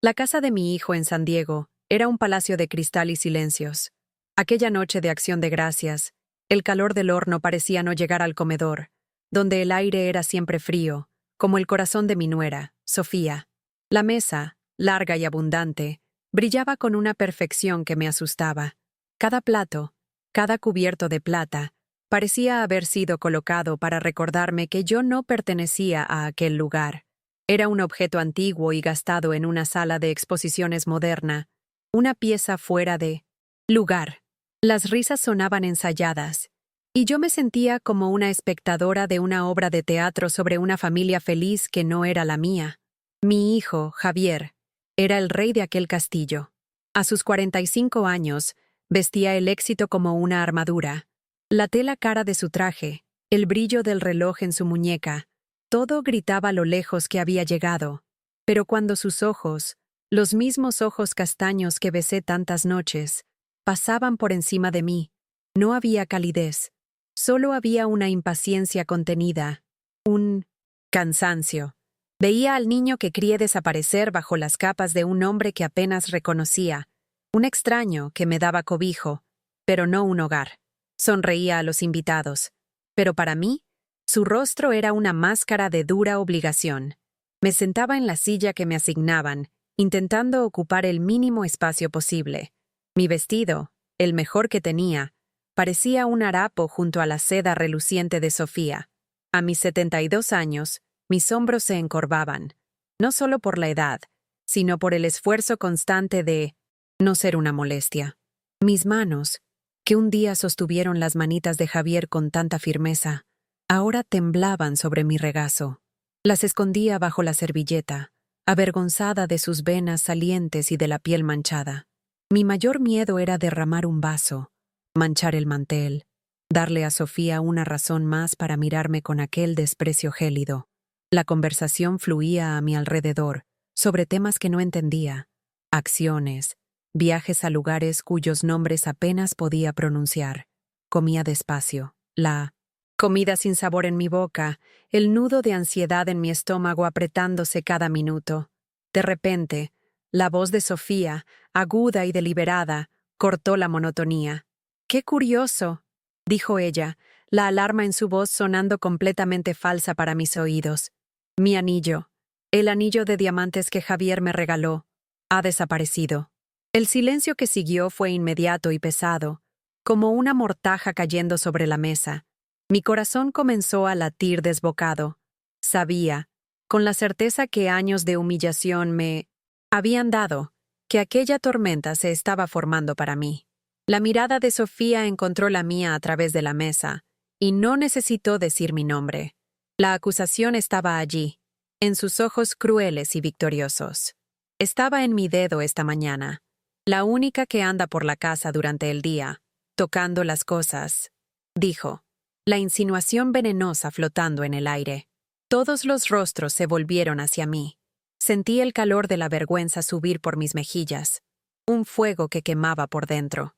La casa de mi hijo en San Diego era un palacio de cristal y silencios. Aquella noche de Acción de Gracias, el calor del horno parecía no llegar al comedor, donde el aire era siempre frío, como el corazón de mi nuera, Sofía. La mesa, larga y abundante, brillaba con una perfección que me asustaba. Cada plato, cada cubierto de plata, parecía haber sido colocado para recordarme que yo no pertenecía a aquel lugar. Era un objeto antiguo y gastado en una sala de exposiciones moderna, una pieza fuera de lugar. Las risas sonaban ensayadas, y yo me sentía como una espectadora de una obra de teatro sobre una familia feliz que no era la mía. Mi hijo, Javier, era el rey de aquel castillo. A sus 45 años, vestía el éxito como una armadura. La tela cara de su traje, el brillo del reloj en su muñeca, todo gritaba a lo lejos que había llegado. Pero cuando sus ojos, los mismos ojos castaños que besé tantas noches, pasaban por encima de mí, no había calidez. Solo había una impaciencia contenida, un cansancio. Veía al niño que crié desaparecer bajo las capas de un hombre que apenas reconocía, un extraño que me daba cobijo, pero no un hogar. Sonreía a los invitados, pero para mí, su rostro era una máscara de dura obligación. Me sentaba en la silla que me asignaban, intentando ocupar el mínimo espacio posible. Mi vestido, el mejor que tenía, parecía un harapo junto a la seda reluciente de Sofía. A mis 72 años, mis hombros se encorvaban, no solo por la edad, sino por el esfuerzo constante de no ser una molestia. Mis manos, que un día sostuvieron las manitas de Javier con tanta firmeza, ahora temblaban sobre mi regazo. Las escondía bajo la servilleta, avergonzada de sus venas salientes y de la piel manchada. Mi mayor miedo era derramar un vaso, manchar el mantel, darle a Sofía una razón más para mirarme con aquel desprecio gélido. La conversación fluía a mi alrededor, sobre temas que no entendía, acciones, viajes a lugares cuyos nombres apenas podía pronunciar. Comía despacio, la comida sin sabor en mi boca, el nudo de ansiedad en mi estómago apretándose cada minuto. De repente, la voz de Sofía, aguda y deliberada, cortó la monotonía. «¡Qué curioso!», dijo ella, la alarma en su voz sonando completamente falsa para mis oídos. «Mi anillo, el anillo de diamantes que Javier me regaló, ha desaparecido». El silencio que siguió fue inmediato y pesado, como una mortaja cayendo sobre la mesa. Mi corazón comenzó a latir desbocado. Sabía, con la certeza que años de humillación me habían dado, que aquella tormenta se estaba formando para mí. La mirada de Sofía encontró la mía a través de la mesa, y no necesitó decir mi nombre. La acusación estaba allí, en sus ojos crueles y victoriosos. Estaba en mi dedo esta mañana, la única que anda por la casa durante el día, tocando las cosas, dijo, la insinuación venenosa flotando en el aire. Todos los rostros se volvieron hacia mí. Sentí el calor de la vergüenza subir por mis mejillas, un fuego que quemaba por dentro.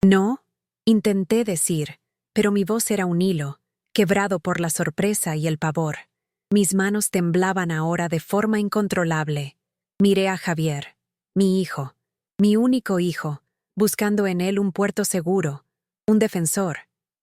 No, intenté decir, pero mi voz era un hilo, quebrado por la sorpresa y el pavor. Mis manos temblaban ahora de forma incontrolable. Miré a Javier, mi hijo, mi único hijo, buscando en él un puerto seguro, un defensor.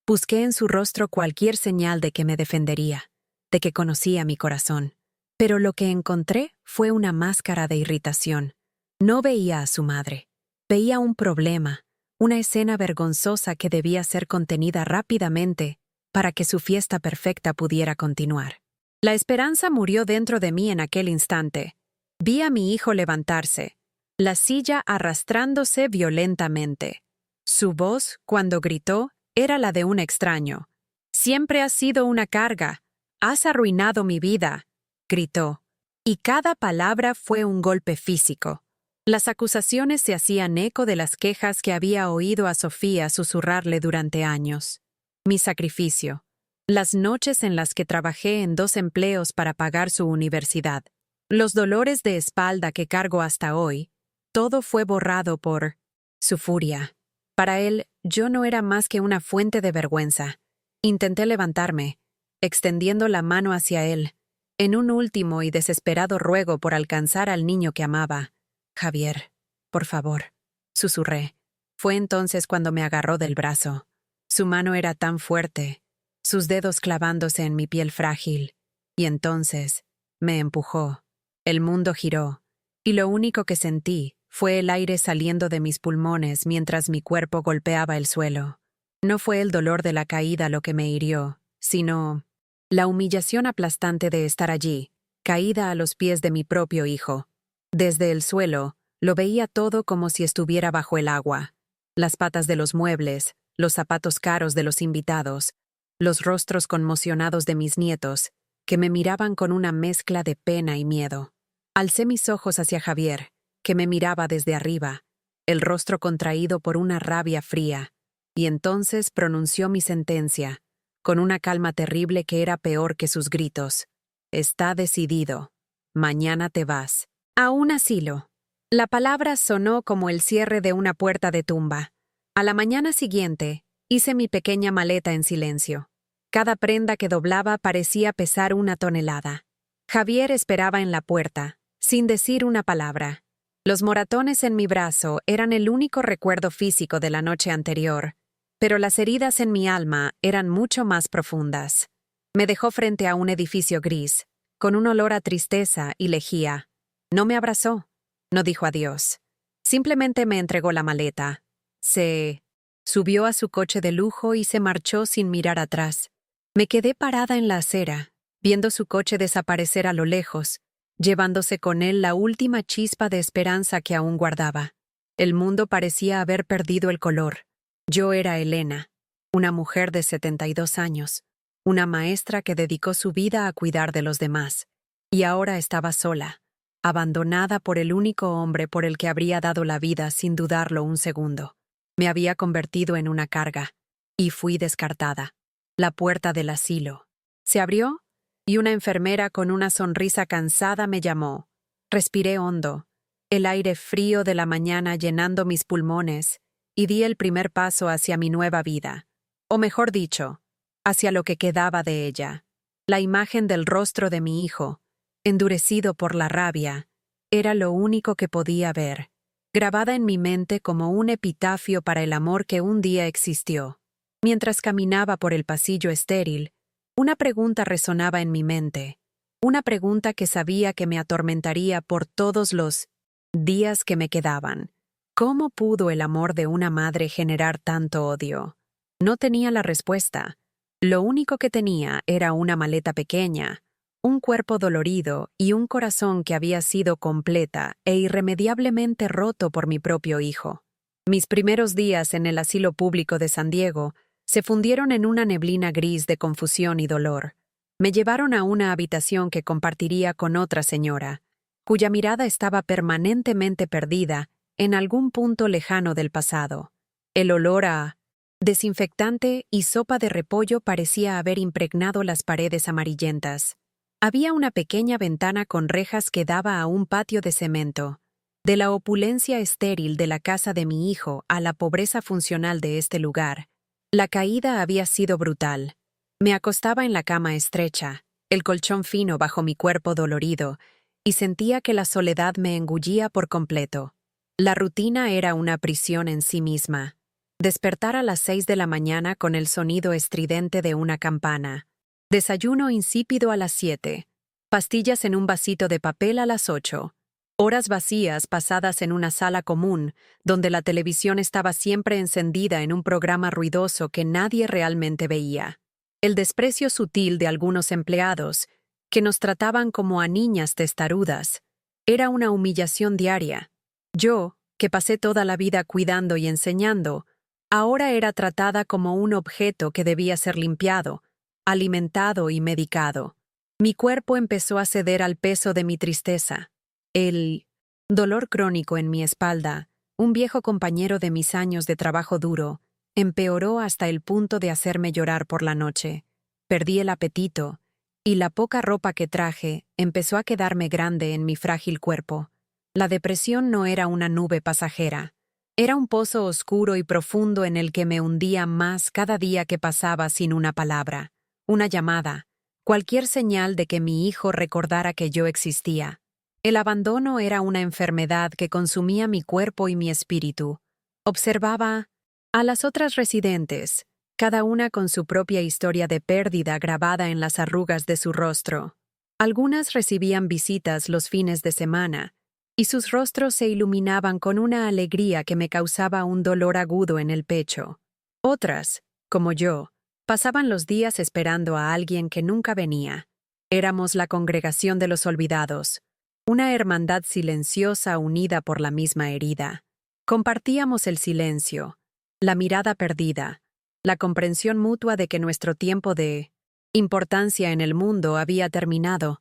Busqué en su rostro cualquier señal de que me defendería, de que conocía mi corazón. Pero lo que encontré fue una máscara de irritación. No veía a su madre. Veía un problema, una escena vergonzosa que debía ser contenida rápidamente para que su fiesta perfecta pudiera continuar. La esperanza murió dentro de mí en aquel instante. Vi a mi hijo levantarse, la silla arrastrándose violentamente. Su voz, cuando gritó, era la de un extraño. «Siempre has sido una carga. Has arruinado mi vida», gritó. Y cada palabra fue un golpe físico. Las acusaciones se hacían eco de las quejas que había oído a Sofía susurrarle durante años. Mi sacrificio. Las noches en las que trabajé en 2 empleos para pagar su universidad. Los dolores de espalda que cargo hasta hoy. Todo fue borrado por su furia. Para él, yo no era más que una fuente de vergüenza. Intenté levantarme, extendiendo la mano hacia él, En un último y desesperado ruego por alcanzar al niño que amaba. «Javier, por favor», susurré. Fue entonces cuando me agarró del brazo. Su mano era tan fuerte, sus dedos clavándose en mi piel frágil, y entonces me empujó. El mundo giró, y lo único que sentí fue el aire saliendo de mis pulmones mientras mi cuerpo golpeaba el suelo. No fue el dolor de la caída lo que me hirió, sino la humillación aplastante de estar allí, caída a los pies de mi propio hijo. Desde el suelo, lo veía todo como si estuviera bajo el agua. Las patas de los muebles, los zapatos caros de los invitados, los rostros conmocionados de mis nietos, que me miraban con una mezcla de pena y miedo. Alcé mis ojos hacia Javier, que me miraba desde arriba, el rostro contraído por una rabia fría, y entonces pronunció mi sentencia, con una calma terrible que era peor que sus gritos. «Está decidido. Mañana te vas». A un asilo. La palabra sonó como el cierre de una puerta de tumba. A la mañana siguiente, hice mi pequeña maleta en silencio. Cada prenda que doblaba parecía pesar 1 tonelada. Javier esperaba en la puerta, sin decir una palabra. Los moratones en mi brazo eran el único recuerdo físico de la noche anterior, pero las heridas en mi alma eran mucho más profundas. Me dejó frente a un edificio gris, con un olor a tristeza y lejía. No me abrazó, no dijo adiós. Simplemente me entregó la maleta. Se subió a su coche de lujo y se marchó sin mirar atrás. Me quedé parada en la acera, viendo su coche desaparecer a lo lejos, llevándose con él la última chispa de esperanza que aún guardaba. El mundo parecía haber perdido el color. Yo era Elena, una mujer de 72 años, una maestra que dedicó su vida a cuidar de los demás, y ahora estaba sola, abandonada por el único hombre por el que habría dado la vida sin dudarlo un segundo. Me había convertido en una carga, y fui descartada. La puerta del asilo se abrió, y una enfermera con una sonrisa cansada me llamó. Respiré hondo, el aire frío de la mañana llenando mis pulmones, y di el primer paso hacia mi nueva vida, o mejor dicho, hacia lo que quedaba de ella. La imagen del rostro de mi hijo, endurecido por la rabia, era lo único que podía ver, grabada en mi mente como un epitafio para el amor que un día existió. Mientras caminaba por el pasillo estéril, una pregunta resonaba en mi mente, una pregunta que sabía que me atormentaría por todos los días que me quedaban. ¿Cómo pudo el amor de una madre generar tanto odio? No tenía la respuesta. Lo único que tenía era una maleta pequeña, un cuerpo dolorido y un corazón que había sido completa e irremediablemente roto por mi propio hijo. Mis primeros días en el asilo público de San Diego se fundieron en una neblina gris de confusión y dolor. Me llevaron a una habitación que compartiría con otra señora, cuya mirada estaba permanentemente perdida en algún punto lejano del pasado. El olor a desinfectante y sopa de repollo parecía haber impregnado las paredes amarillentas. Había una pequeña ventana con rejas que daba a un patio de cemento. De la opulencia estéril de la casa de mi hijo a la pobreza funcional de este lugar, la caída había sido brutal. Me acostaba en la cama estrecha, el colchón fino bajo mi cuerpo dolorido, y sentía que la soledad me engullía por completo. La rutina era una prisión en sí misma. Despertar a las 6 de la mañana con el sonido estridente de una campana. Desayuno insípido a las 7. Pastillas en un vasito de papel a las 8. Horas vacías pasadas en una sala común, donde la televisión estaba siempre encendida en un programa ruidoso que nadie realmente veía. El desprecio sutil de algunos empleados, que nos trataban como a niñas testarudas, era una humillación diaria. Yo, que pasé toda la vida cuidando y enseñando, ahora era tratada como un objeto que debía ser limpiado, alimentado y medicado. Mi cuerpo empezó a ceder al peso de mi tristeza. El dolor crónico en mi espalda, un viejo compañero de mis años de trabajo duro, empeoró hasta el punto de hacerme llorar por la noche. Perdí el apetito, y la poca ropa que traje empezó a quedarme grande en mi frágil cuerpo. La depresión no era una nube pasajera. Era un pozo oscuro y profundo en el que me hundía más cada día que pasaba sin una palabra, una llamada, cualquier señal de que mi hijo recordara que yo existía. El abandono era una enfermedad que consumía mi cuerpo y mi espíritu. Observaba a las otras residentes, cada una con su propia historia de pérdida grabada en las arrugas de su rostro. Algunas recibían visitas los fines de semana, y sus rostros se iluminaban con una alegría que me causaba un dolor agudo en el pecho. Otras, como yo, pasaban los días esperando a alguien que nunca venía. Éramos la congregación de los olvidados, una hermandad silenciosa unida por la misma herida. Compartíamos el silencio, la mirada perdida, la comprensión mutua de que nuestro tiempo de importancia en el mundo había terminado.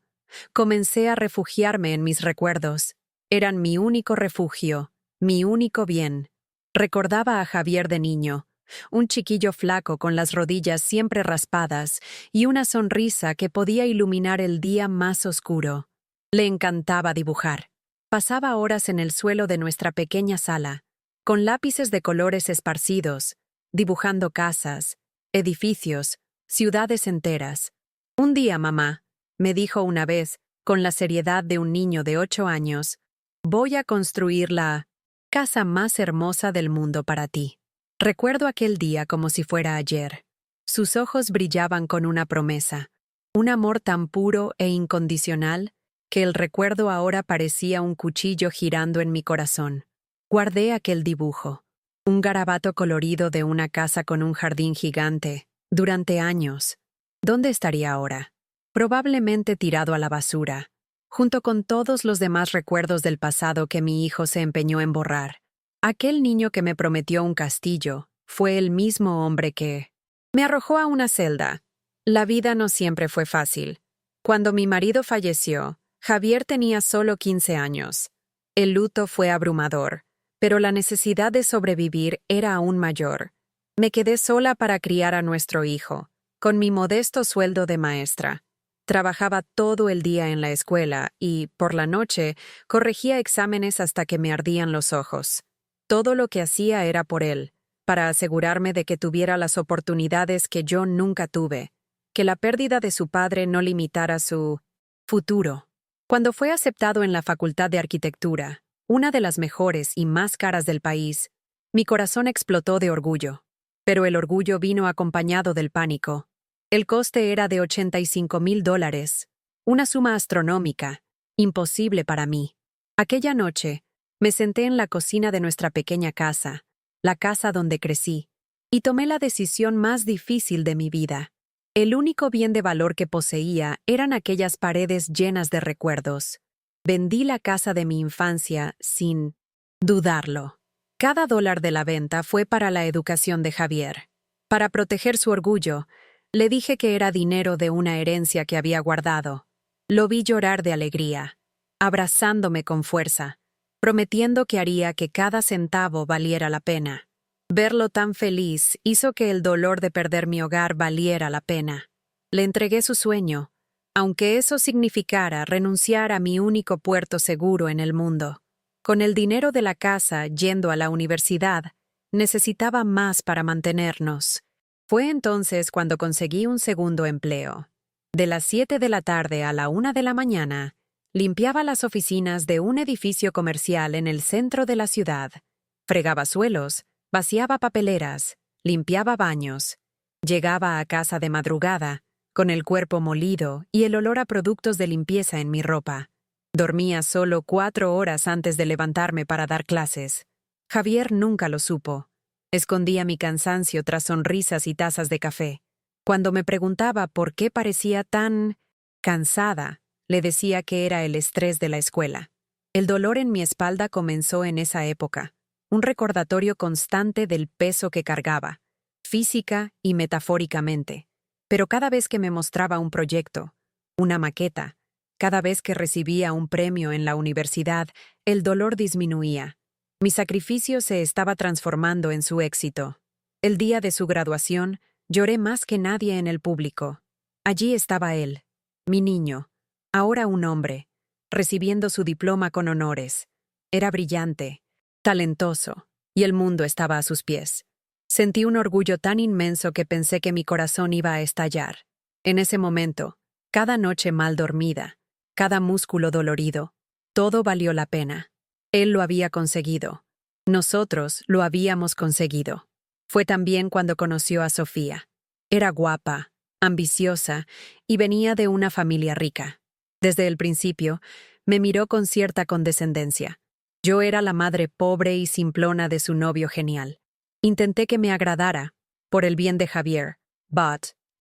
Comencé a refugiarme en mis recuerdos. Eran mi único refugio, mi único bien. Recordaba a Javier de niño, un chiquillo flaco con las rodillas siempre raspadas y una sonrisa que podía iluminar el día más oscuro. Le encantaba dibujar. Pasaba horas en el suelo de nuestra pequeña sala, con lápices de colores esparcidos, dibujando casas, edificios, ciudades enteras. Un día, mamá, me dijo una vez, con la seriedad de un niño de 8 años, voy a construir la casa más hermosa del mundo para ti. Recuerdo aquel día como si fuera ayer. Sus ojos brillaban con una promesa, un amor tan puro e incondicional que el recuerdo ahora parecía un cuchillo girando en mi corazón. Guardé aquel dibujo, un garabato colorido de una casa con un jardín gigante, durante años. ¿Dónde estaría ahora? Probablemente tirado a la basura, junto con todos los demás recuerdos del pasado que mi hijo se empeñó en borrar. Aquel niño que me prometió un castillo fue el mismo hombre que me arrojó a una celda. La vida no siempre fue fácil. Cuando mi marido falleció, Javier tenía solo 15 años. El luto fue abrumador, pero la necesidad de sobrevivir era aún mayor. Me quedé sola para criar a nuestro hijo, con mi modesto sueldo de maestra. Trabajaba todo el día en la escuela y, por la noche, corregía exámenes hasta que me ardían los ojos. Todo lo que hacía era por él, para asegurarme de que tuviera las oportunidades que yo nunca tuve, que la pérdida de su padre no limitara su futuro. Cuando fue aceptado en la Facultad de Arquitectura, una de las mejores y más caras del país, mi corazón explotó de orgullo. Pero el orgullo vino acompañado del pánico. El coste era de $85,000, una suma astronómica, imposible para mí. Aquella noche, me senté en la cocina de nuestra pequeña casa, la casa donde crecí, y tomé la decisión más difícil de mi vida. El único bien de valor que poseía eran aquellas paredes llenas de recuerdos. Vendí la casa de mi infancia sin dudarlo. Cada dólar de la venta fue para la educación de Javier. Para proteger su orgullo, le dije que era dinero de una herencia que había guardado. Lo vi llorar de alegría, abrazándome con fuerza, prometiendo que haría que cada centavo valiera la pena. Verlo tan feliz hizo que el dolor de perder mi hogar valiera la pena. Le entregué su sueño, aunque eso significara renunciar a mi único puerto seguro en el mundo. Con el dinero de la casa yendo a la universidad, necesitaba más para mantenernos. Fue entonces cuando conseguí un segundo empleo. De las 7 de la tarde a la 1 de la mañana, limpiaba las oficinas de un edificio comercial en el centro de la ciudad. Fregaba suelos, vaciaba papeleras, limpiaba baños. Llegaba a casa de madrugada, con el cuerpo molido y el olor a productos de limpieza en mi ropa. Dormía solo 4 horas antes de levantarme para dar clases. Javier nunca lo supo. Escondía mi cansancio tras sonrisas y tazas de café. Cuando me preguntaba por qué parecía tan cansada, le decía que era el estrés de la escuela. El dolor en mi espalda comenzó en esa época, un recordatorio constante del peso que cargaba, física y metafóricamente. Pero cada vez que me mostraba un proyecto, una maqueta, cada vez que recibía un premio en la universidad, el dolor disminuía. Mi sacrificio se estaba transformando en su éxito. El día de su graduación, lloré más que nadie en el público. Allí estaba él, mi niño, ahora un hombre, recibiendo su diploma con honores. Era brillante, talentoso, y el mundo estaba a sus pies. Sentí un orgullo tan inmenso que pensé que mi corazón iba a estallar. En ese momento, Cada noche mal dormida, cada músculo dolorido, todo valió la pena. Él lo había conseguido. Nosotros lo habíamos conseguido. Fue también cuando conoció a Sofía. Era guapa, ambiciosa y venía de una familia rica. Desde el principio, me miró con cierta condescendencia. Yo era la madre pobre y simplona de su novio genial. Intenté que me agradara, por el bien de Javier, but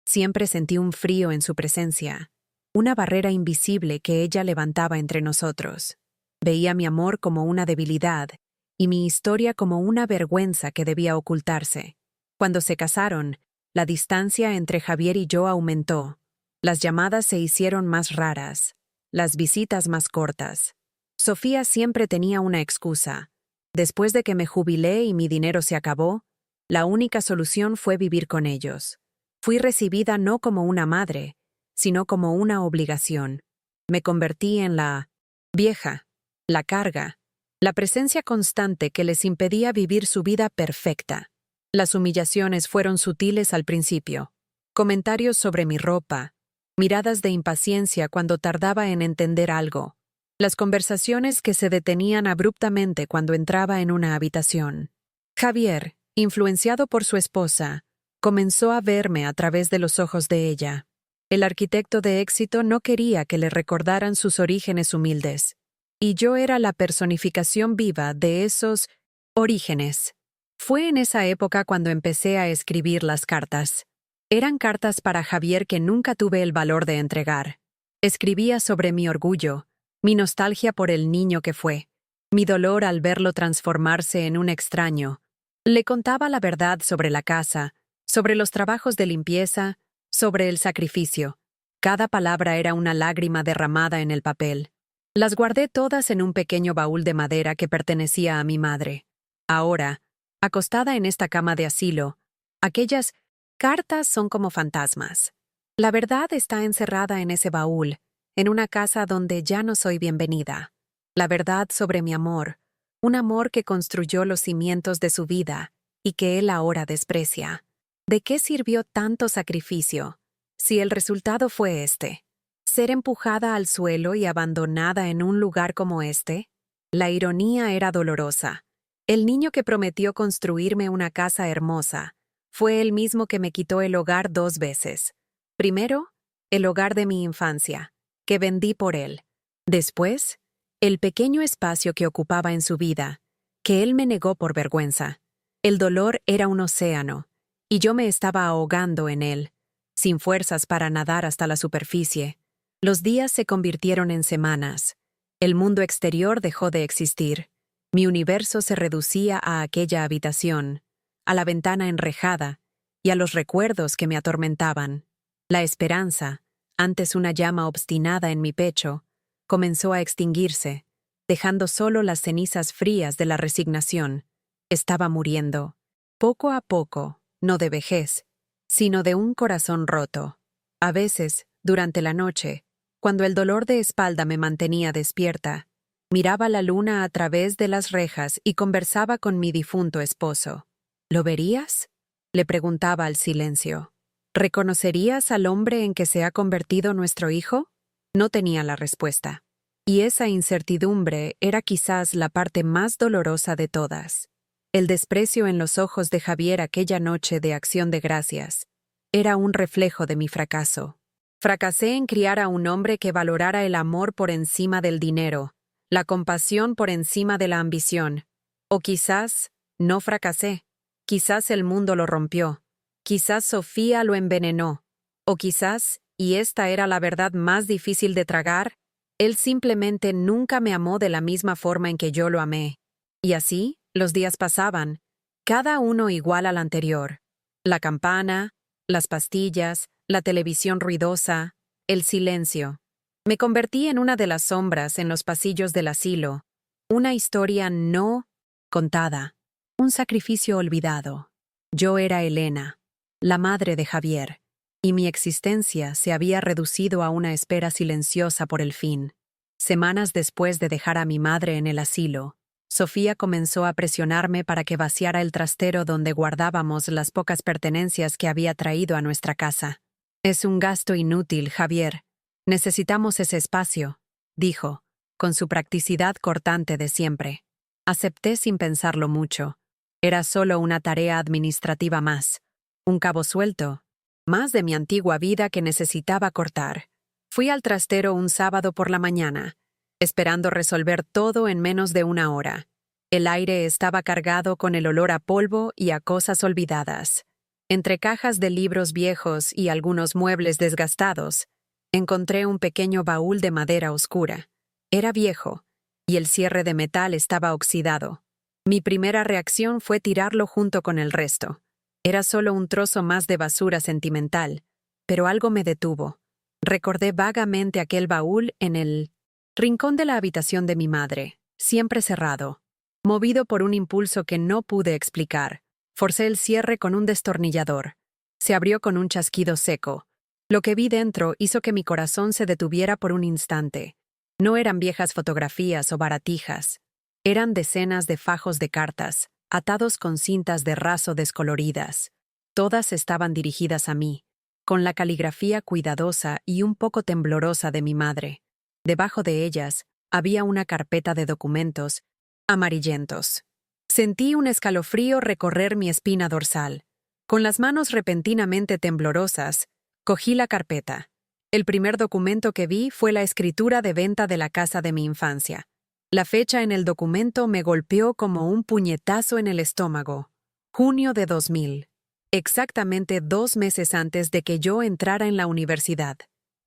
siempre sentí un frío en su presencia, una barrera invisible que ella levantaba entre nosotros. Veía mi amor como una debilidad y mi historia como una vergüenza que debía ocultarse. Cuando se casaron, la distancia entre Javier y yo aumentó. Las llamadas se hicieron más raras, las visitas más cortas. Sofía siempre tenía una excusa. Después de que me jubilé y mi dinero se acabó, la única solución fue vivir con ellos. Fui recibida no como una madre, sino como una obligación. Me convertí en la vieja, la carga, la presencia constante que les impedía vivir su vida perfecta. Las humillaciones fueron sutiles al principio. Comentarios sobre mi ropa, miradas de impaciencia cuando tardaba en entender algo. Las conversaciones que se detenían abruptamente cuando entraba en una habitación. Javier, influenciado por su esposa, comenzó a verme a través de los ojos de ella. El arquitecto de éxito no quería que le recordaran sus orígenes humildes, y yo era la personificación viva de esos orígenes. Fue en esa época cuando empecé a escribir las cartas. Eran cartas para Javier que nunca tuve el valor de entregar. Escribía sobre mi orgullo, mi nostalgia por el niño que fue, mi dolor al verlo transformarse en un extraño. Le contaba la verdad sobre la casa, sobre los trabajos de limpieza, sobre el sacrificio. Cada palabra era una lágrima derramada en el papel. Las guardé todas en un pequeño baúl de madera que pertenecía a mi madre. Ahora, acostada en esta cama de asilo, aquellas cartas son como fantasmas. La verdad está encerrada en ese baúl, en una casa donde ya no soy bienvenida. La verdad sobre mi amor, un amor que construyó los cimientos de su vida y que él ahora desprecia. ¿De qué sirvió tanto sacrificio si el resultado fue este? ¿Ser empujada al suelo y abandonada en un lugar como este? La ironía era dolorosa. El niño que prometió construirme una casa hermosa fue el mismo que me quitó el hogar 2 veces. Primero, el hogar de mi infancia, que vendí por él. Después, el pequeño espacio que ocupaba en su vida, que él me negó por vergüenza. El dolor era un océano, y yo me estaba ahogando en él, sin fuerzas para nadar hasta la superficie. Los días se convirtieron en semanas. El mundo exterior dejó de existir. Mi universo se reducía a aquella habitación, a la ventana enrejada y a los recuerdos que me atormentaban. La esperanza, antes una llama obstinada en mi pecho, comenzó a extinguirse, dejando solo las cenizas frías de la resignación. Estaba muriendo, poco a poco, no de vejez, sino de un corazón roto. A veces, durante la noche, cuando el dolor de espalda me mantenía despierta, miraba la luna a través de las rejas y conversaba con mi difunto esposo. ¿Lo verías?, le preguntaba al silencio. ¿Reconocerías al hombre en que se ha convertido nuestro hijo? No tenía la respuesta. Y esa incertidumbre era quizás la parte más dolorosa de todas. El desprecio en los ojos de Javier aquella noche de Acción de Gracias era un reflejo de mi fracaso. Fracasé en criar a un hombre que valorara el amor por encima del dinero, la compasión por encima de la ambición. O quizás no fracasé. Quizás el mundo lo rompió. Quizás Sofía lo envenenó. O quizás, y esta era la verdad más difícil de tragar, él simplemente nunca me amó de la misma forma en que yo lo amé. Y así, los días pasaban, cada uno igual al anterior. La campana, las pastillas, la televisión ruidosa, el silencio. Me convertí en una de las sombras en los pasillos del asilo, una historia no contada, un sacrificio olvidado. Yo era Elena, la madre de Javier, y mi existencia se había reducido a una espera silenciosa por el fin. Semanas después de dejar a mi madre en el asilo, Sofía comenzó a presionarme para que vaciara el trastero donde guardábamos las pocas pertenencias que había traído a nuestra casa. «Es un gasto inútil, Javier», Necesitamos ese espacio, dijo, con su practicidad cortante de siempre. Acepté sin pensarlo mucho. Era solo una tarea administrativa más, un cabo suelto, más de mi antigua vida que necesitaba cortar. Fui al trastero un sábado por la mañana, esperando resolver todo en menos de una hora. El aire estaba cargado con el olor a polvo y a cosas olvidadas. Entre cajas de libros viejos y algunos muebles desgastados, encontré un pequeño baúl de madera oscura. Era viejo, y el cierre de metal estaba oxidado. Mi primera reacción fue tirarlo junto con el resto. Era solo un trozo más de basura sentimental, pero algo me detuvo. Recordé vagamente aquel baúl en el rincón de la habitación de mi madre, siempre cerrado. Movido por un impulso que no pude explicar, forcé el cierre con un destornillador. Se abrió con un chasquido seco. Lo que vi dentro hizo que mi corazón se detuviera por un instante. No eran viejas fotografías o baratijas. Eran decenas de fajos de cartas, atados con cintas de raso descoloridas. Todas estaban dirigidas a mí, con la caligrafía cuidadosa y un poco temblorosa de mi madre. Debajo de ellas había una carpeta de documentos amarillentos. Sentí un escalofrío recorrer mi espina dorsal. Con las manos repentinamente temblorosas, cogí la carpeta. El primer documento que vi fue la escritura de venta de la casa de mi infancia. La fecha en el documento me golpeó como un puñetazo en el estómago. Junio de 2000. Exactamente 2 meses antes de que yo entrara en la universidad.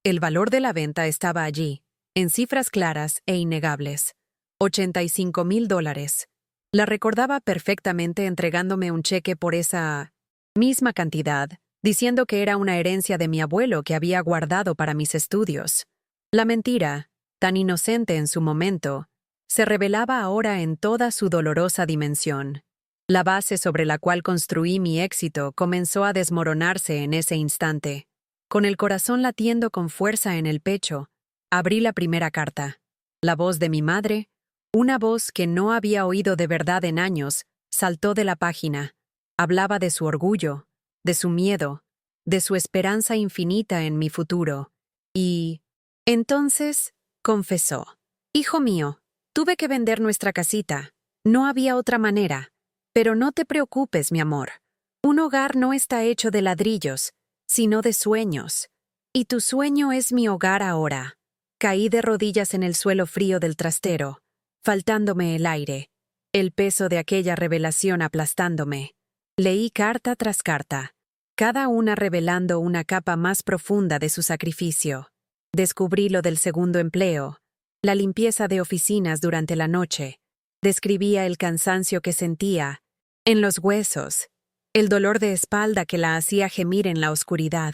El valor de la venta estaba allí, en cifras claras e innegables. $85,000. La recordaba perfectamente entregándome un cheque por esa misma cantidad, diciendo que era una herencia de mi abuelo que había guardado para mis estudios. La mentira, tan inocente en su momento, se revelaba ahora en toda su dolorosa dimensión. La base sobre la cual construí mi éxito comenzó a desmoronarse en ese instante. Con el corazón latiendo con fuerza en el pecho, abrí la primera carta. La voz de mi madre, una voz que no había oído de verdad en años, saltó de la página. Hablaba de su orgullo, de su miedo, de su esperanza infinita en mi futuro. Y entonces confesó: «Hijo mío, tuve que vender nuestra casita. No había otra manera. Pero no te preocupes, mi amor. Un hogar no está hecho de ladrillos, sino de sueños. Y tu sueño es mi hogar ahora». Caí de rodillas en el suelo frío del trastero, faltándome el aire, el peso de aquella revelación aplastándome. Leí carta tras carta, cada una revelando una capa más profunda de su sacrificio. Descubrí lo del segundo empleo, la limpieza de oficinas durante la noche. Describía el cansancio que sentía en los huesos, el dolor de espalda que la hacía gemir en la oscuridad,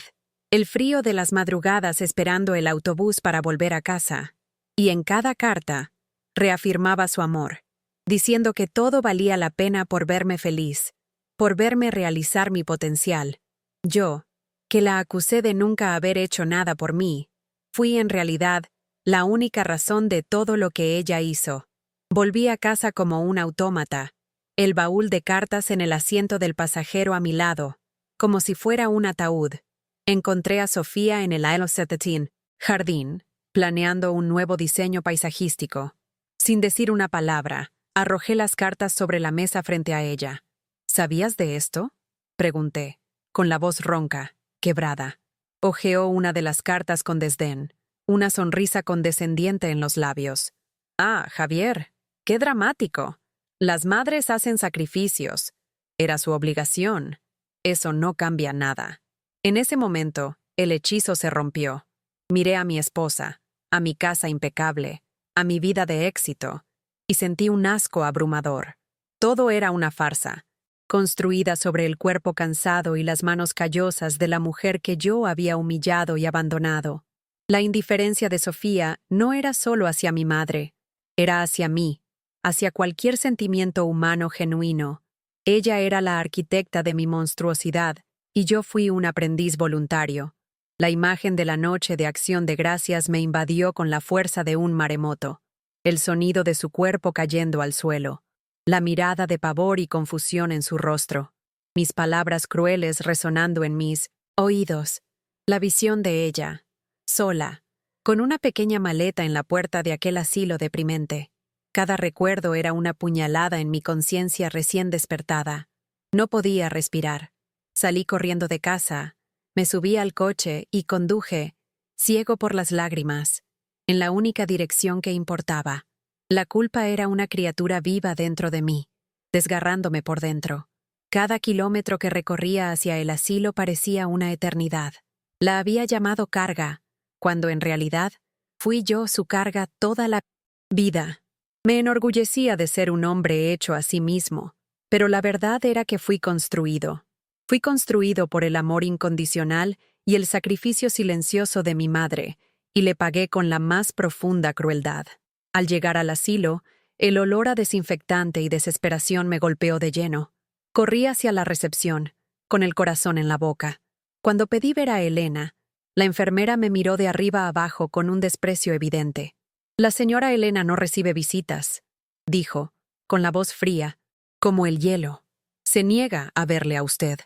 el frío de las madrugadas esperando el autobús para volver a casa. Y en cada carta, reafirmaba su amor, diciendo que todo valía la pena por verme feliz, por verme realizar mi potencial. Yo, que la acusé de nunca haber hecho nada por mí, fui en realidad la única razón de todo lo que ella hizo. Volví a casa como un autómata, el baúl de cartas en el asiento del pasajero a mi lado, como si fuera un ataúd. Encontré a Sofía en el Isle of Setatin, jardín, planeando un nuevo diseño paisajístico. Sin decir una palabra, arrojé las cartas sobre la mesa frente a ella. ¿Sabías de esto?, pregunté, con la voz ronca, quebrada. Hojeó una de las cartas con desdén, una sonrisa condescendiente en los labios. «Ah, Javier, qué dramático. Las madres hacen sacrificios. Era su obligación. Eso no cambia nada». En ese momento, el hechizo se rompió. Miré a mi esposa, a mi casa impecable, a mi vida de éxito, y sentí un asco abrumador. Todo era una farsa, construida sobre el cuerpo cansado y las manos callosas de la mujer que yo había humillado y abandonado. La indiferencia de Sofía no era solo hacia mi madre, era hacia mí, hacia cualquier sentimiento humano genuino. Ella era la arquitecta de mi monstruosidad, y yo fui un aprendiz voluntario. La imagen de la noche de Acción de Gracias me invadió con la fuerza de un maremoto, el sonido de su cuerpo cayendo al suelo, la mirada de pavor y confusión en su rostro, mis palabras crueles resonando en mis oídos, la visión de ella, sola, con una pequeña maleta en la puerta de aquel asilo deprimente. Cada recuerdo era una puñalada en mi conciencia recién despertada. No podía respirar. Salí corriendo de casa, me subí al coche y conduje, ciego por las lágrimas, en la única dirección que importaba. La culpa era una criatura viva dentro de mí, desgarrándome por dentro. Cada kilómetro que recorría hacia el asilo parecía una eternidad. La había llamado carga, cuando en realidad fui yo su carga toda la vida. Me enorgullecía de ser un hombre hecho a sí mismo, pero la verdad era que fui construido. Fui construido por el amor incondicional y el sacrificio silencioso de mi madre, y le pagué con la más profunda crueldad. Al llegar al asilo, el olor a desinfectante y desesperación me golpeó de lleno. Corrí hacia la recepción, con el corazón en la boca. Cuando pedí ver a Elena, la enfermera me miró de arriba a abajo con un desprecio evidente. «La señora Elena no recibe visitas», dijo, con la voz fría, como el hielo. «Se niega a verle a usted».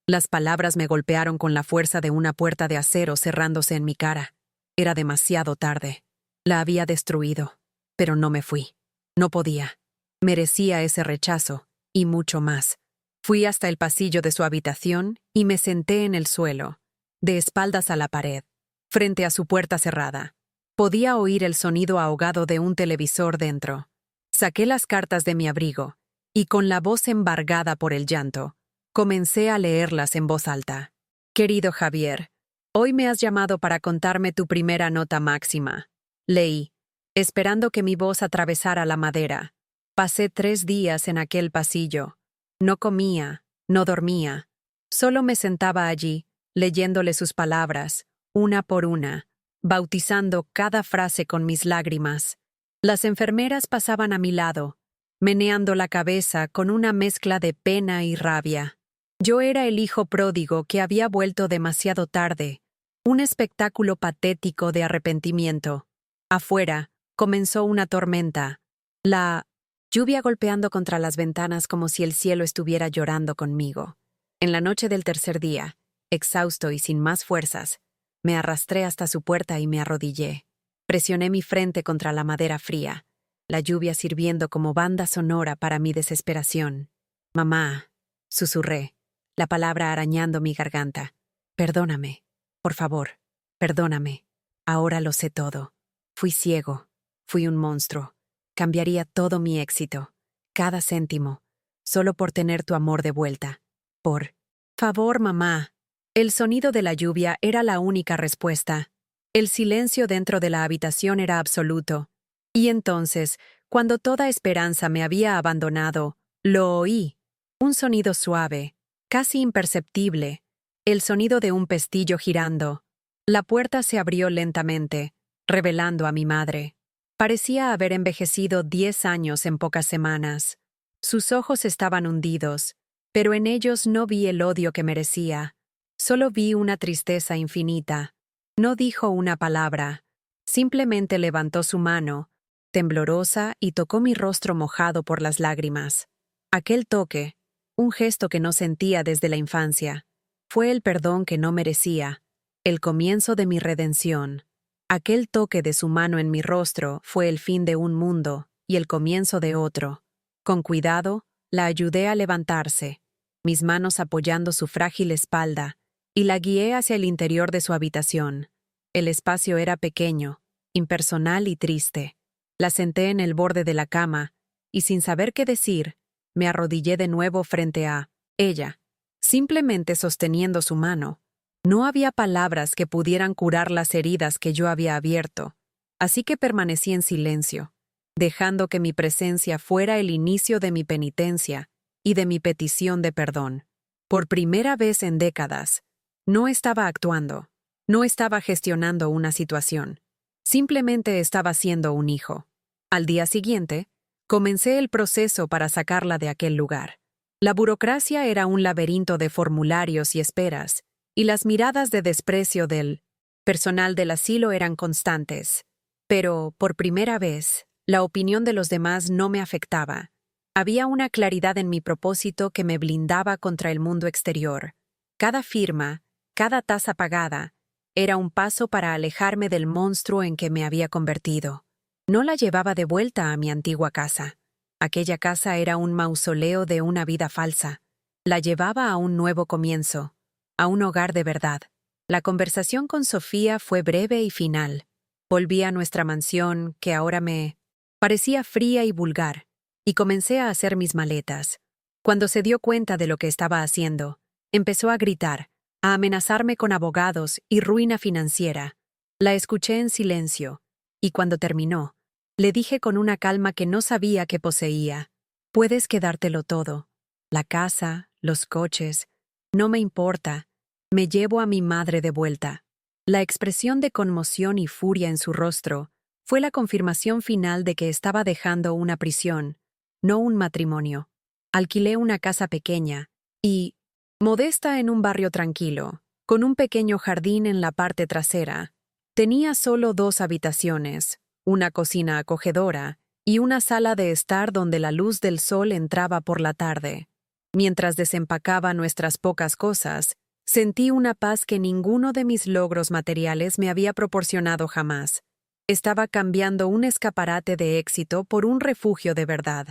Las palabras me golpearon con la fuerza de una puerta de acero cerrándose en mi cara. Era demasiado tarde. La había destruido. Pero no me fui. No podía. Merecía ese rechazo, y mucho más. Fui hasta el pasillo de su habitación y me senté en el suelo, de espaldas a la pared, frente a su puerta cerrada. Podía oír el sonido ahogado de un televisor dentro. Saqué las cartas de mi abrigo, y con la voz embargada por el llanto, comencé a leerlas en voz alta. «Querido Javier, hoy me has llamado para contarme tu primera nota máxima». Leí, esperando que mi voz atravesara la madera. Pasé 3 días en aquel pasillo. No comía, no dormía. Solo me sentaba allí, leyéndole sus palabras, una por una, bautizando cada frase con mis lágrimas. Las enfermeras pasaban a mi lado, meneando la cabeza con una mezcla de pena y rabia. Yo era el hijo pródigo que había vuelto demasiado tarde, un espectáculo patético de arrepentimiento. Afuera, comenzó una tormenta, la lluvia golpeando contra las ventanas como si el cielo estuviera llorando conmigo. En la noche del tercer día, exhausto y sin más fuerzas, me arrastré hasta su puerta y me arrodillé. Presioné mi frente contra la madera fría, la lluvia sirviendo como banda sonora para mi desesperación. «Mamá», susurré, la palabra arañando mi garganta. «Perdóname, por favor, perdóname. Ahora lo sé todo. Fui ciego, fui un monstruo. Cambiaría todo mi éxito, cada céntimo, solo por tener tu amor de vuelta. Por favor, mamá». El sonido de la lluvia era la única respuesta. El silencio dentro de la habitación era absoluto. Y entonces, cuando toda esperanza me había abandonado, lo oí. Un sonido suave, casi imperceptible, el sonido de un pestillo girando. La puerta se abrió lentamente, revelando a mi madre. Parecía haber envejecido 10 años en pocas semanas. Sus ojos estaban hundidos, pero en ellos no vi el odio que merecía. Solo vi una tristeza infinita. No dijo una palabra. Simplemente levantó su mano, temblorosa, y tocó mi rostro mojado por las lágrimas. Aquel toque, un gesto que no sentía desde la infancia, fue el perdón que no merecía, el comienzo de mi redención. Aquel toque de su mano en mi rostro fue el fin de un mundo y el comienzo de otro. Con cuidado, la ayudé a levantarse, mis manos apoyando su frágil espalda, y la guié hacia el interior de su habitación. El espacio era pequeño, impersonal y triste. La senté en el borde de la cama, y sin saber qué decir, me arrodillé de nuevo frente a ella, simplemente sosteniendo su mano. No había palabras que pudieran curar las heridas que yo había abierto, así que permanecí en silencio, dejando que mi presencia fuera el inicio de mi penitencia y de mi petición de perdón. Por primera vez en décadas, no estaba actuando, no estaba gestionando una situación, simplemente estaba siendo un hijo. Al día siguiente, comencé el proceso para sacarla de aquel lugar. La burocracia era un laberinto de formularios y esperas, y las miradas de desprecio del personal del asilo eran constantes. Pero, por primera vez, la opinión de los demás no me afectaba. Había una claridad en mi propósito que me blindaba contra el mundo exterior. Cada firma, cada tasa pagada, Era un paso para alejarme del monstruo en que me había convertido. No la llevaba de vuelta a mi antigua casa. Aquella casa era un mausoleo de una vida falsa. La llevaba a un nuevo comienzo, a un hogar de verdad. La conversación con Sofía fue breve y final. Volví a nuestra mansión, que ahora me parecía fría y vulgar, y comencé a hacer mis maletas. Cuando se dio cuenta de lo que estaba haciendo, empezó a gritar, a amenazarme con abogados y ruina financiera. La escuché en silencio, y cuando terminó, le dije con una calma que no sabía que poseía: puedes quedártelo todo. La casa, los coches, no me importa. Me llevo a mi madre de vuelta. La expresión de conmoción y furia en su rostro fue la confirmación final de que estaba dejando una prisión, no un matrimonio. Alquilé una casa pequeña y, modesta en un barrio tranquilo, con un pequeño jardín en la parte trasera, tenía solo 2 habitaciones, una cocina acogedora y una sala de estar donde la luz del sol entraba por la tarde. Mientras desempacaba nuestras pocas cosas, sentí una paz que ninguno de mis logros materiales me había proporcionado jamás. Estaba cambiando un escaparate de éxito por un refugio de verdad.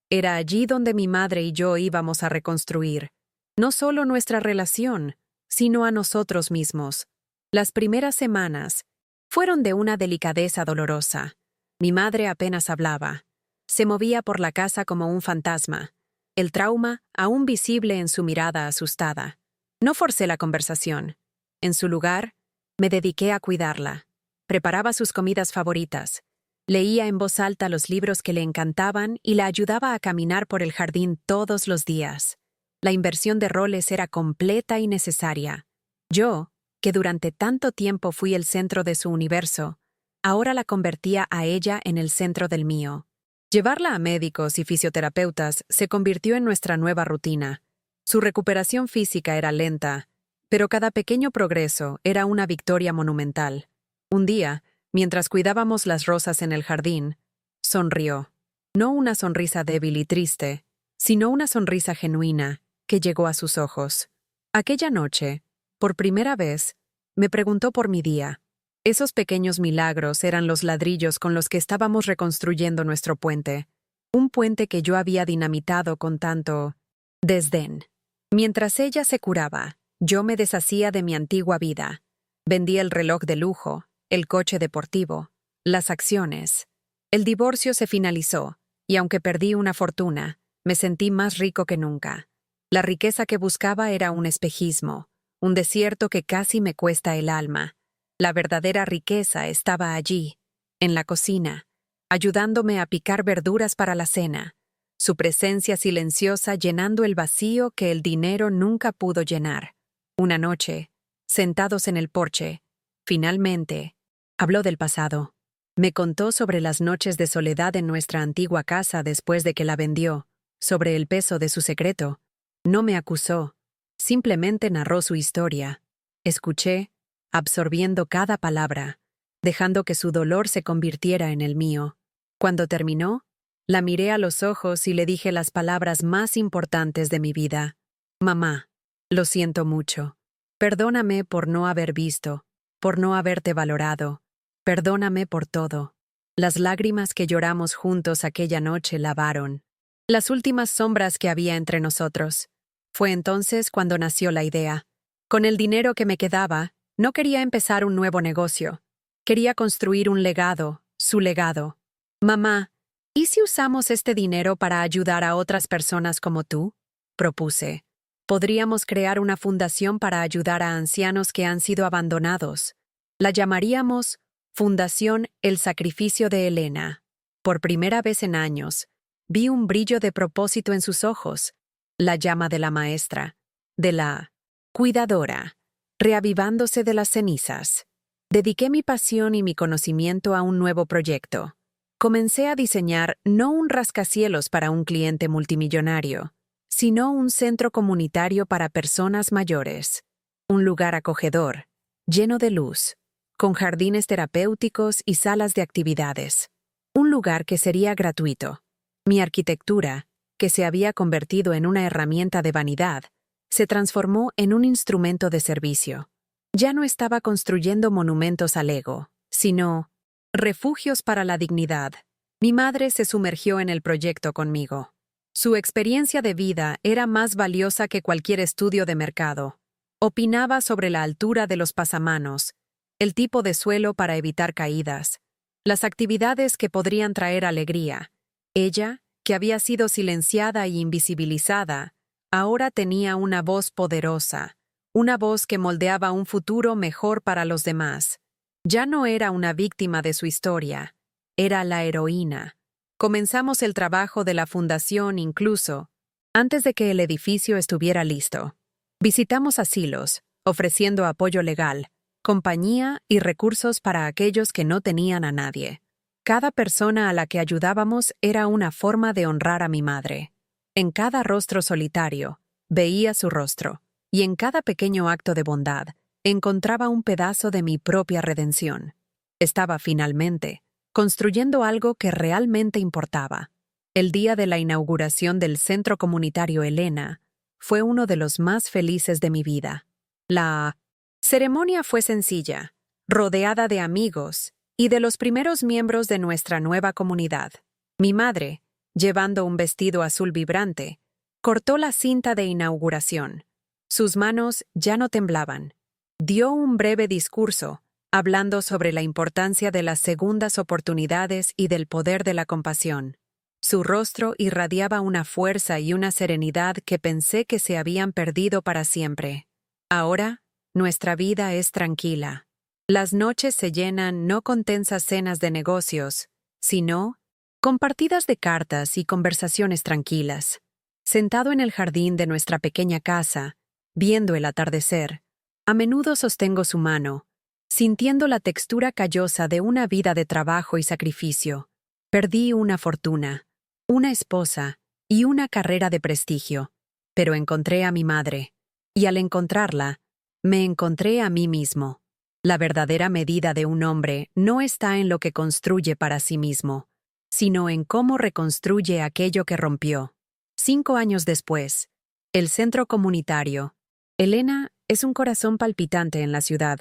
Era allí donde mi madre y yo íbamos a reconstruir, no solo nuestra relación, sino a nosotros mismos. Las primeras semanas fueron de una delicadeza dolorosa. Mi madre apenas hablaba. Se movía por la casa como un fantasma, el trauma aún visible en su mirada asustada. No forcé la conversación. En su lugar, me dediqué a cuidarla. Preparaba sus comidas favoritas. Leía en voz alta los libros que le encantaban y la ayudaba a caminar por el jardín todos los días. La inversión de roles era completa y necesaria. Yo, que durante tanto tiempo fui el centro de su universo, ahora la convertía a ella en el centro del mío. Llevarla a médicos y fisioterapeutas se convirtió en nuestra nueva rutina. Su recuperación física era lenta, pero cada pequeño progreso era una victoria monumental. Un día, mientras cuidábamos las rosas en el jardín, sonrió. No una sonrisa débil y triste, sino una sonrisa genuina que llegó a sus ojos. Aquella noche, por primera vez, me preguntó por mi día. Esos pequeños milagros eran los ladrillos con los que estábamos reconstruyendo nuestro puente. Un puente que yo había dinamitado con tanto desdén. Mientras ella se curaba, yo me deshacía de mi antigua vida. Vendí el reloj de lujo, el coche deportivo, las acciones. El divorcio se finalizó, y aunque perdí una fortuna, me sentí más rico que nunca. La riqueza que buscaba era un espejismo, un desierto que casi me cuesta el alma. La verdadera riqueza estaba allí, en la cocina, ayudándome a picar verduras para la cena, su presencia silenciosa llenando el vacío que el dinero nunca pudo llenar. Una noche, sentados en el porche, finalmente, habló del pasado. Me contó sobre las noches de soledad en nuestra antigua casa después de que la vendió, sobre el peso de su secreto. No me acusó, simplemente narró su historia. Escuché, absorbiendo cada palabra, dejando que su dolor se convirtiera en el mío. Cuando terminó, la miré a los ojos y le dije las palabras más importantes de mi vida. Mamá, lo siento mucho. Perdóname por no haber visto, por no haberte valorado. Perdóname por todo. Las lágrimas que lloramos juntos aquella noche lavaron las últimas sombras que había entre nosotros. Fue entonces cuando nació la idea. Con el dinero que me quedaba, no quería empezar un nuevo negocio. Quería construir un legado, su legado. Mamá, ¿y si usamos este dinero para ayudar a otras personas como tú? Propuse. Podríamos crear una fundación para ayudar a ancianos que han sido abandonados. La llamaríamos Fundación El Sacrificio de Elena. Por primera vez en años, vi un brillo de propósito en sus ojos, la llama de la maestra, de la cuidadora, reavivándose de las cenizas. Dediqué mi pasión y mi conocimiento a un nuevo proyecto. Comencé a diseñar no un rascacielos para un cliente multimillonario, sino un centro comunitario para personas mayores. Un lugar acogedor, lleno de luz, con jardines terapéuticos y salas de actividades. Un lugar que sería gratuito. Mi arquitectura, que se había convertido en una herramienta de vanidad, se transformó en un instrumento de servicio. Ya no estaba construyendo monumentos al ego, sino refugios para la dignidad. Mi madre se sumergió en el proyecto conmigo. Su experiencia de vida era más valiosa que cualquier estudio de mercado. Opinaba sobre la altura de los pasamanos, el tipo de suelo para evitar caídas, las actividades que podrían traer alegría. Ella, que había sido silenciada y invisibilizada, ahora tenía una voz poderosa, una voz que moldeaba un futuro mejor para los demás. Ya no era una víctima de su historia, era la heroína. Comenzamos el trabajo de la fundación incluso antes de que el edificio estuviera listo. Visitamos asilos, ofreciendo apoyo legal, compañía y recursos para aquellos que no tenían a nadie. Cada persona a la que ayudábamos era una forma de honrar a mi madre. En cada rostro solitario, veía su rostro, y en cada pequeño acto de bondad, encontraba un pedazo de mi propia redención. Estaba finalmente construyendo algo que realmente importaba. El día de la inauguración del Centro Comunitario Elena fue uno de los más felices de mi vida. La ceremonia fue sencilla, rodeada de amigos y de los primeros miembros de nuestra nueva comunidad. Mi madre, llevando un vestido azul vibrante, cortó la cinta de inauguración. Sus manos ya no temblaban. Dio un breve discurso, hablando sobre la importancia de las segundas oportunidades y del poder de la compasión. Su rostro irradiaba una fuerza y una serenidad que pensé que se habían perdido para siempre. Ahora, nuestra vida es tranquila. Las noches se llenan no con tensas cenas de negocios, sino con partidas de cartas y conversaciones tranquilas. Sentado en el jardín de nuestra pequeña casa, viendo el atardecer, a menudo sostengo su mano, sintiendo la textura callosa de una vida de trabajo y sacrificio. Perdí una fortuna, una esposa y una carrera de prestigio, pero encontré a mi madre, y al encontrarla, me encontré a mí mismo. La verdadera medida de un hombre no está en lo que construye para sí mismo, sino en cómo reconstruye aquello que rompió. 5 años después, el centro comunitario. Elena es un corazón palpitante en la ciudad.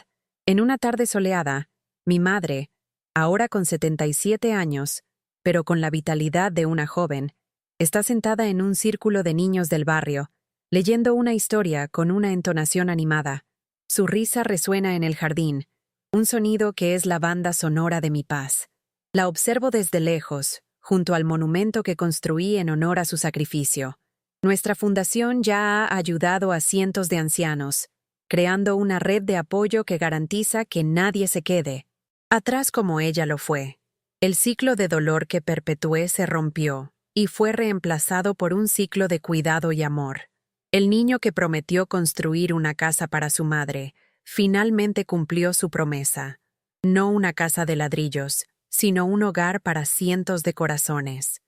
En una tarde soleada, mi madre, ahora con 77 años, pero con la vitalidad de una joven, está sentada en un círculo de niños del barrio, leyendo una historia con una entonación animada. Su risa resuena en el jardín, un sonido que es la banda sonora de mi paz. La observo desde lejos, junto al monumento que construí en honor a su sacrificio. Nuestra fundación ya ha ayudado a cientos de ancianos, creando una red de apoyo que garantiza que nadie se quede atrás como ella lo fue. El ciclo de dolor que perpetué se rompió y fue reemplazado por un ciclo de cuidado y amor. El niño que prometió construir una casa para su madre, finalmente cumplió su promesa. No una casa de ladrillos, sino un hogar para cientos de corazones.